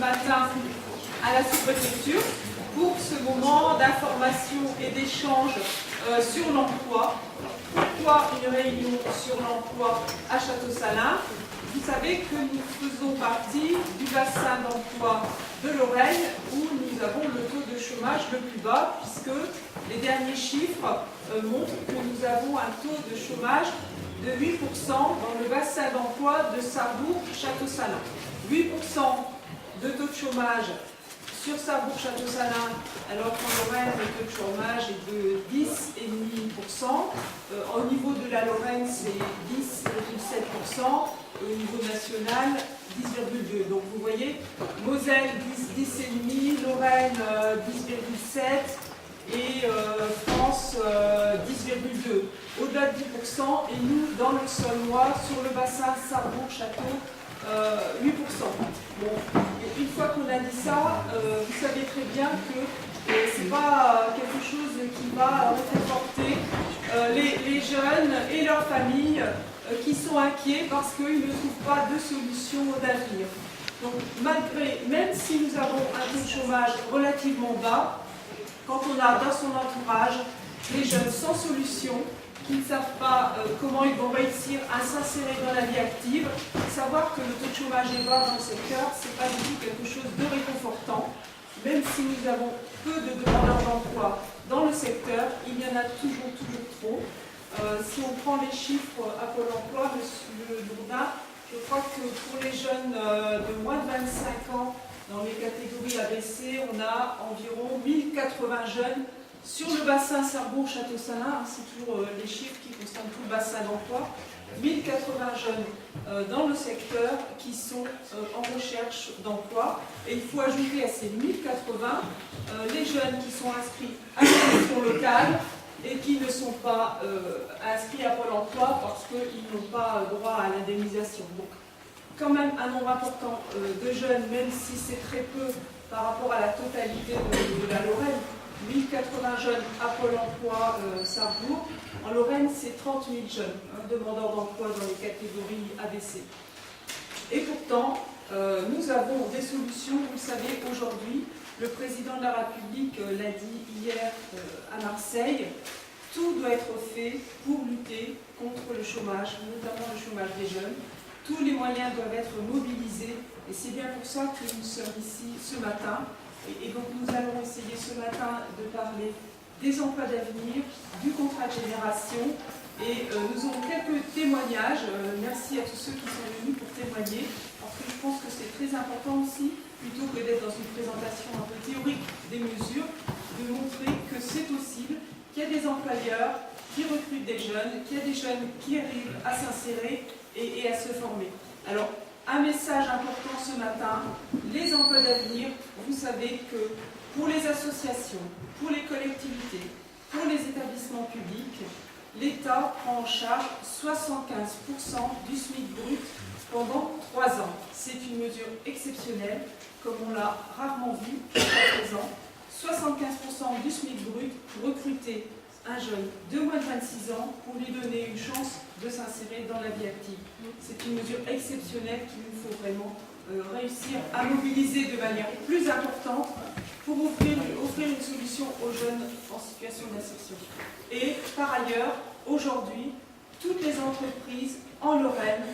matin à la sous-préfecture pour ce moment d'information et d'échange sur l'emploi. Pourquoi une réunion sur l'emploi à Château-Salins? Vous savez que nous faisons partie du bassin d'emploi de Lorraine où nous avons le taux de chômage le plus bas, puisque les derniers chiffres montrent que nous avons un taux de chômage de 8% dans le bassin d'emploi de Sarrebourg-Château-Salins. 8% de taux de chômage sur Sarrebourg-Château-Salins, alors qu'en Lorraine, le taux de chômage est de 10,5%. Au niveau de la Lorraine, c'est 10,7%. Au niveau national, 10,2%. Donc vous voyez, Moselle 10,5%, Lorraine 10,7% et France 10,2%. Au-delà de 10%, et nous, dans le Saulnois, sur le bassin Sarrebourg-Château, 8%. Bon, et une fois qu'on a dit ça, vous savez très bien que ce n'est pas quelque chose qui va réconforter les jeunes et leurs familles qui sont inquiets parce qu'ils ne trouvent pas de solution d'avenir. Donc, même si nous avons un taux de chômage relativement bas, quand on a dans son entourage des jeunes sans solution, qui ne savent pas comment ils vont réussir à s'insérer dans la vie active, savoir que le taux de chômage est bas dans le secteur, ce n'est pas du tout quelque chose de réconfortant. Même si nous avons peu de demandeurs d'emploi dans le secteur, il y en a toujours trop. Si on prend les chiffres à Pôle emploi, Monsieur Lourdin, je crois que pour les jeunes de moins de 25 ans, dans les catégories ABC, on a environ 1080 jeunes sur le bassin Sarrebourg-Château-Salins, c'est toujours les chiffres qui concernent tout le bassin d'emploi, 1080 jeunes dans le secteur qui sont en recherche d'emploi. Et il faut ajouter à ces 1080 les jeunes qui sont inscrits à l'élection locale et qui ne sont pas inscrits à Pôle emploi parce qu'ils n'ont pas droit à l'indemnisation. Donc, quand même un nombre important de jeunes, même si c'est très peu par rapport à la totalité de la Lorraine. 1080 jeunes à Pôle emploi Sarrebourg. En Lorraine, c'est 30 000 jeunes demandeurs d'emploi dans les catégories ABC. Et pourtant, nous avons des solutions. Vous le savez, aujourd'hui, le président de la République l'a dit hier à Marseille, tout doit être fait pour lutter contre le chômage, notamment le chômage des jeunes. Tous les moyens doivent être mobilisés et c'est bien pour ça que nous sommes ici ce matin. Et donc nous allons essayer ce matin de parler des emplois d'avenir, du contrat de génération et nous aurons quelques témoignages. Merci à tous ceux qui sont venus pour témoigner parce que je pense que c'est très important aussi, plutôt que d'être dans une présentation un peu théorique des mesures, de montrer que c'est possible, qu'il y a des employeurs qui recrutent des jeunes, qu'il y a des jeunes qui arrivent à s'insérer et à se former. Alors, un message important ce matin, les emplois d'avenir, vous savez que pour les associations, pour les collectivités, pour les établissements publics, l'État prend en charge 75% du SMIC brut pendant 3 ans. C'est une mesure exceptionnelle, comme on l'a rarement vu jusqu'à présent. 75% du SMIC brut pour recruter un jeune de moins de 26 ans pour lui donner une chance de s'insérer dans la vie active. C'est une mesure exceptionnelle qu'il nous faut vraiment réussir à mobiliser de manière plus importante pour offrir une solution aux jeunes en situation d'insertion. Et par ailleurs, aujourd'hui, toutes les entreprises en Lorraine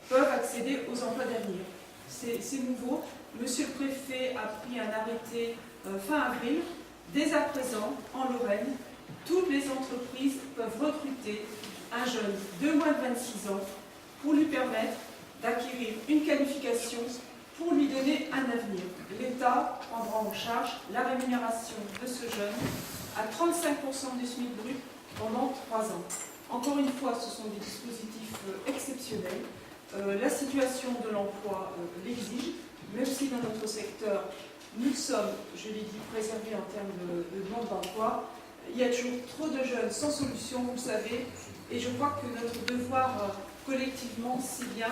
peuvent accéder aux emplois d'avenir. C'est nouveau. Monsieur le préfet a pris un arrêté fin avril. Dès à présent, en Lorraine, toutes les entreprises peuvent recruter un jeune de moins de 26 ans pour lui permettre d'acquérir une qualification pour lui donner un avenir. L'État prendra en charge la rémunération de ce jeune à 35% du SMIC brut pendant 3 ans. Encore une fois, ce sont des dispositifs exceptionnels. La situation de l'emploi l'exige, même si dans notre secteur, nous sommes, je l'ai dit, préservés en termes de demande d'emploi. Il y a toujours trop de jeunes sans solution, vous le savez, et je crois que notre devoir collectivement, c'est bien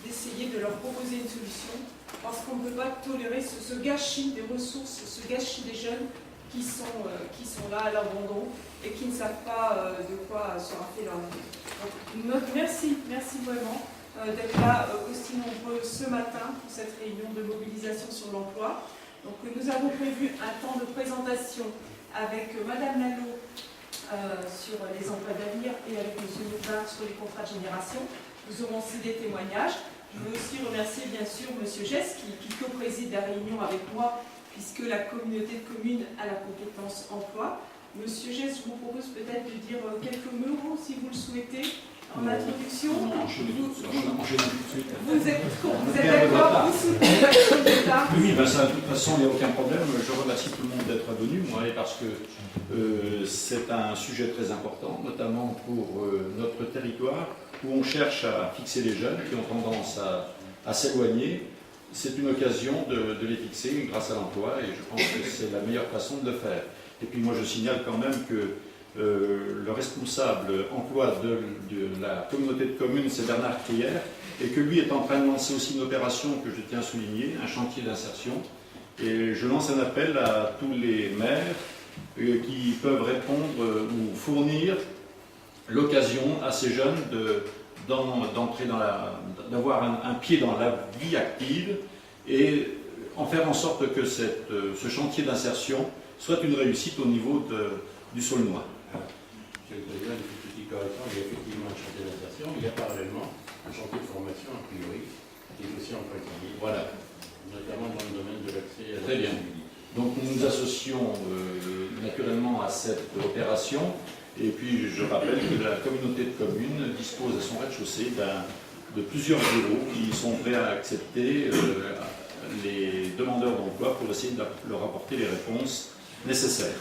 d'essayer de leur proposer une solution, parce qu'on ne peut pas tolérer ce gâchis des ressources, ce gâchis des jeunes qui sont là à l'abandon et qui ne savent pas de quoi sera fait leur avenir. Donc, merci vraiment d'être là aussi nombreux ce matin pour cette réunion de mobilisation sur l'emploi. Donc nous avons prévu un temps de présentation avec Madame Lalo sur les emplois d'avenir et avec Monsieur Moutard sur les contrats de génération. Nous aurons aussi des témoignages. Je veux aussi remercier bien sûr Monsieur Gess qui co-préside la réunion avec moi puisque la communauté de communes a la compétence emploi. Monsieur Gess, je vous propose peut-être de dire quelques mots si vous le souhaitez en introduction. Vous êtes d'accord, vous soutenez l'action de l'État? Oui, ben ça, de toute façon, il n'y a aucun problème. Je remercie tout le monde d'être venu, moi, parce que c'est un sujet très important, notamment pour notre territoire, où on cherche à fixer les jeunes qui ont tendance à s'éloigner. C'est une occasion de les fixer grâce à l'emploi, et je pense que c'est la meilleure façon de le faire. Et puis moi, je signale quand même que le responsable emploi de la communauté de communes, c'est Bernard Crière, et que lui est en train de lancer aussi une opération que je tiens à souligner, un chantier d'insertion. Et je lance un appel à tous les maires qui peuvent répondre ou fournir l'occasion à ces jeunes d'entrer d'avoir un pied dans la vie active et en faire en sorte que ce chantier d'insertion soit une réussite au niveau du Saulnois. Monsieur le Président, une petite correction, il y a effectivement un chantier d'insertion, mais il y a parallèlement un chantier de formation, a priori, qui est aussi en pratique. Voilà, notamment dans le domaine de l'accès à la Très bien. Donc nous nous associons naturellement à cette opération, et puis je rappelle que la communauté de communes dispose à son rez-de-chaussée de plusieurs bureaux qui sont prêts à accepter les demandeurs d'emploi pour essayer de leur apporter les réponses nécessaires.